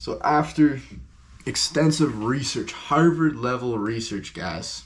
So after extensive research, Harvard level research, guys,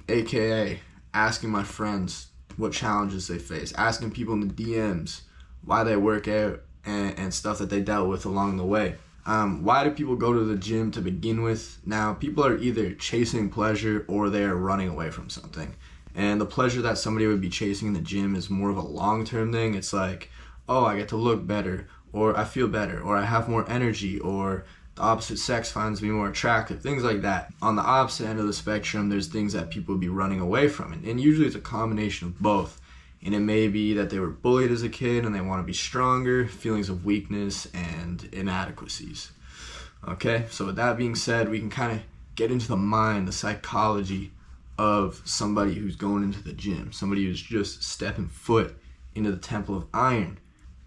aka asking my friends what challenges they face, asking people in the DMs why they work out and stuff that they dealt with along the way. Why do people go to the gym to begin with? Now, people are either chasing pleasure or they are running away from something. And the pleasure that somebody would be chasing in the gym is more of a long-term thing. It's like, oh, I get to look better, or I feel better, or I have more energy, or the opposite sex finds me more attractive, things like that. On the opposite end of the spectrum, there's things that people would be running away from. And usually it's a combination of both. And it may be that they were bullied as a kid and they want to be stronger, feelings of weakness, and inadequacies. Okay, so with that being said, we can kind of get into the mind, the psychology of somebody who's going into the gym, somebody who's just stepping foot into the Temple of Iron.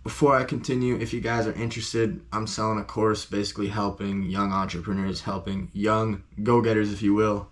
Before I continue, if you guys are interested, I'm selling a course basically helping young entrepreneurs, helping young go-getters, if you will,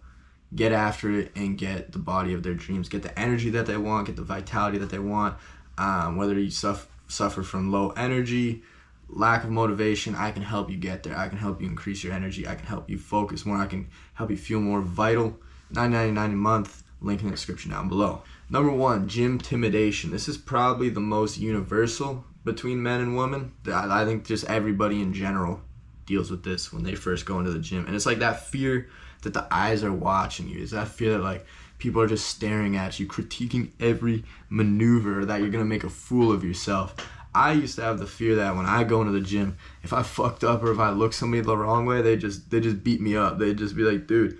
get after it and get the body of their dreams, get the energy that they want, get the vitality that they want. Whether you suffer from low energy, lack of motivation, I can help you get there. I can help you increase your energy. I can help you focus more. I can help you feel more vital. $9.99 a month, link in the description down below. Number one, gym intimidation. This is probably the most universal between men and women. I think just everybody in general deals with this when they first go into the gym. And it's like that fear that the eyes are watching you. It's that fear that like people are just staring at you, critiquing every maneuver, that you're gonna make a fool of yourself. I used to have the fear that when I go into the gym, if I fucked up or if I looked somebody the wrong way, they just beat me up. They'd just be like, dude,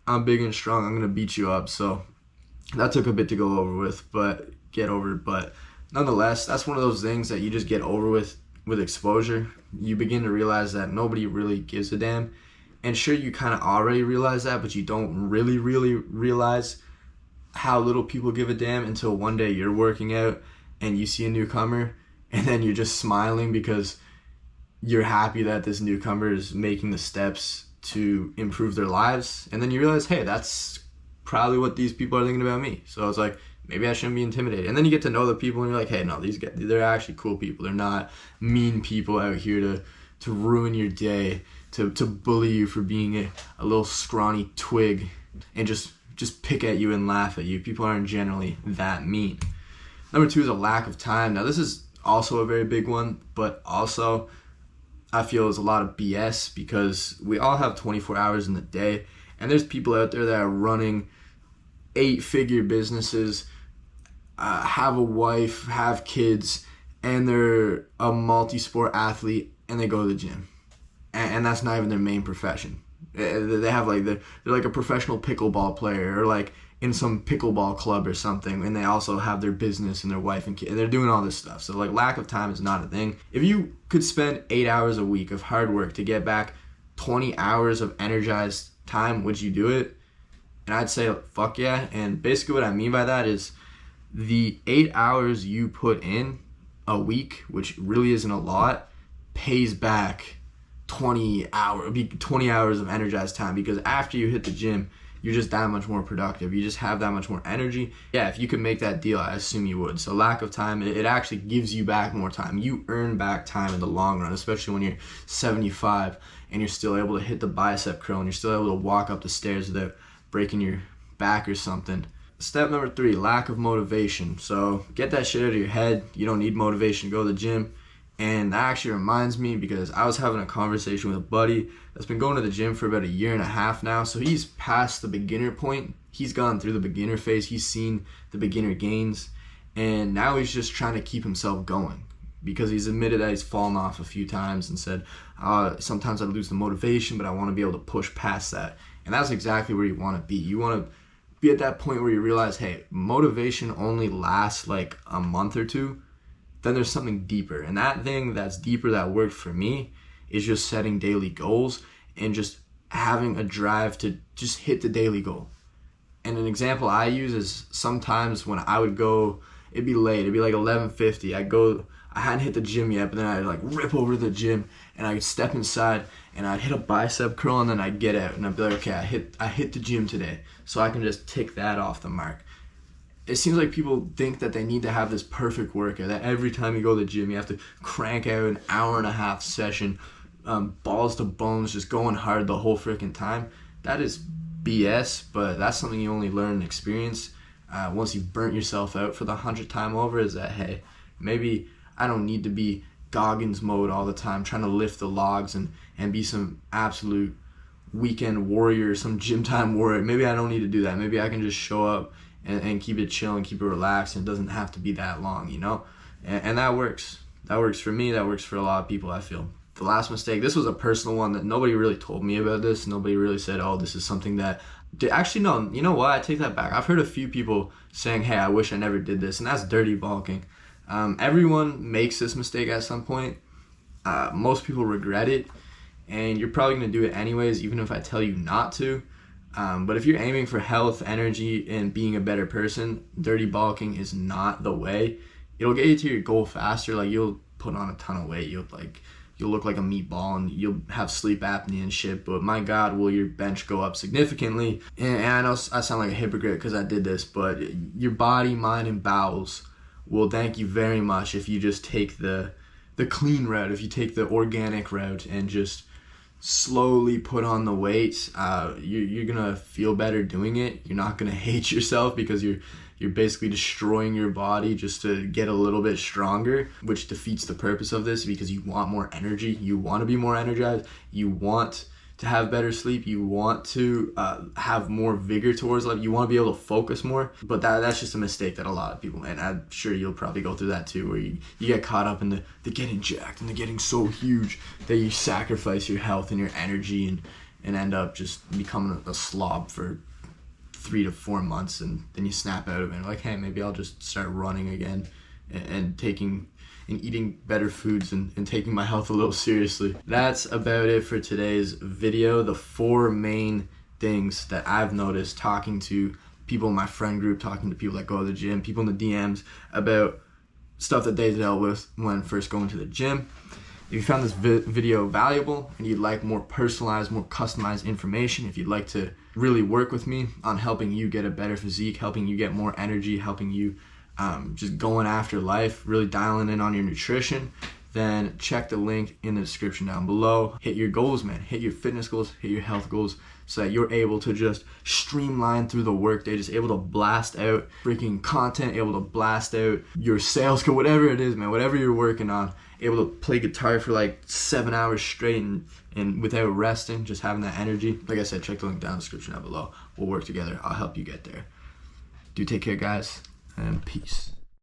I'm big and strong, I'm gonna beat you up. So that took a bit to get over. But nonetheless, that's one of those things that you just get over with exposure. You begin to realize that nobody really gives a damn. And sure, you kind of already realize that, but you don't really realize how little people give a damn until one day you're working out and you see a newcomer and then you're just smiling because you're happy that this newcomer is making the steps to improve their lives. And then you realize, hey, that's probably what these people are thinking about me. So it's like, maybe I shouldn't be intimidated. And then you get to know the people and you're like, hey, no, these guys, they're actually cool people. They're not mean people out here to ruin your day, to bully you for being a little scrawny twig and just pick at you and laugh at you. People aren't generally that mean. Number two is a lack of time. Now, this is also a very big one, but also I feel is a lot of BS because we all have 24 hours in the day, and there's people out there that are running 8-figure businesses, have a wife, have kids, and they're a multi-sport athlete, and they go to the gym. And that's not even their main profession. They have like, they're like a professional pickleball player or like in some pickleball club or something, and they also have their business and their wife and kids, and they're doing all this stuff. So like lack of time is not a thing. If you could spend 8 hours a week of hard work to get back 20 hours of energized time, would you do it? And I'd say fuck yeah. And basically what I mean by that is the 8 hours you put in a week, which really isn't a lot, pays back 20 hours of energized time, because after you hit the gym, you're just that much more productive. You just have that much more energy. Yeah, if you could make that deal, I assume you would. So lack of time, it actually gives you back more time. You earn back time in the long run, especially when you're 75 and you're still able to hit the bicep curl and you're still able to walk up the stairs without breaking your back or something. Step number 3, lack of motivation. So get that shit out of your head. You don't need motivation to go to the gym. And that actually reminds me, because I was having a conversation with a buddy that's been going to the gym for about 1.5 years now. So he's past the beginner point. He's gone through the beginner phase. He's seen the beginner gains. And now he's just trying to keep himself going, because he's admitted that he's fallen off a few times and said, sometimes I lose the motivation, but I want to be able to push past that. And that's exactly where you want to be. You want to be at that point where you realize, hey, motivation only lasts like a month or two. Then there's something deeper. And that thing that's deeper that worked for me is just setting daily goals and just having a drive to just hit the daily goal. And an example I use is sometimes when I would go, it'd be late, it'd be like 11:50. I hadn't hit the gym yet, but then I'd like rip over to the gym and I'd step inside and I'd hit a bicep curl and then I'd get out and I'd be like, okay, I hit the gym today. So I can just tick that off the mark. It seems like people think that they need to have this perfect workout, that every time you go to the gym, you have to crank out an 1.5 hour session balls to bones, just going hard the whole freaking time. That is BS, but that's something you only learn and experience once you've burnt yourself out for the 100th time over. Is that, hey, maybe I don't need to be Goggins mode all the time, trying to lift the logs and be some absolute weekend warrior, some gym time warrior. Maybe I don't need to do that. Maybe I can just show up and keep it chill and keep it relaxed, and it doesn't have to be that long, you know? And that works. That works for me. That works for a lot of people, I feel. The last mistake, this was a personal one that nobody really told me about this. Nobody really said, oh, this is something that... Actually, no, you know what? I take that back. I've heard a few people saying, hey, I wish I never did this, and that's dirty bulking. Everyone makes this mistake at some point. Most people regret it, and you're probably going to do it anyways, even if I tell you not to. But if you're aiming for health, energy, and being a better person, dirty bulking is not the way. It'll get you to your goal faster. Like, you'll put on a ton of weight. You'll look like a meatball, and you'll have sleep apnea and shit. But my God, will your bench go up significantly? And I know I sound like a hypocrite because I did this, but your body, mind, and bowels will thank you very much if you just take the clean route, if you take the organic route and just slowly put on the weight. You're gonna feel better doing it. You're not gonna hate yourself because you're basically destroying your body just to get a little bit stronger, which defeats the purpose of this, because you want more energy, you want to be more energized, you want to have better sleep, you want to have more vigor towards life, you want to be able to focus more. But that's just a mistake that a lot of people, and I'm sure you'll probably go through that too, where you get caught up in the getting jacked and the getting so huge that you sacrifice your health and your energy and end up just becoming a slob for 3 to 4 months, and then you snap out of it and like, hey, maybe I'll just start running again and eating better foods and taking my health a little seriously. That's about it for today's video. The 4 main things that I've noticed talking to people in my friend group, talking to people that go to the gym, people in the DMs about stuff that they dealt with when first going to the gym. If you found this video valuable and you'd like more personalized, more customized information, if you'd like to really work with me on helping you get a better physique, helping you get more energy, helping you just going after life, really dialing in on your nutrition, then check the link in the description down below. Hit your goals, man. Hit your fitness goals, hit your health goals, so that you're able to just streamline through the workday, just able to blast out freaking content, able to blast out your sales goal, whatever it is, man, whatever you're working on, able to play guitar for like 7 hours straight and without resting, just having that energy. Like I said, check the link down in the description down below. We'll work together. I'll help you get there. Do take care, guys, and peace.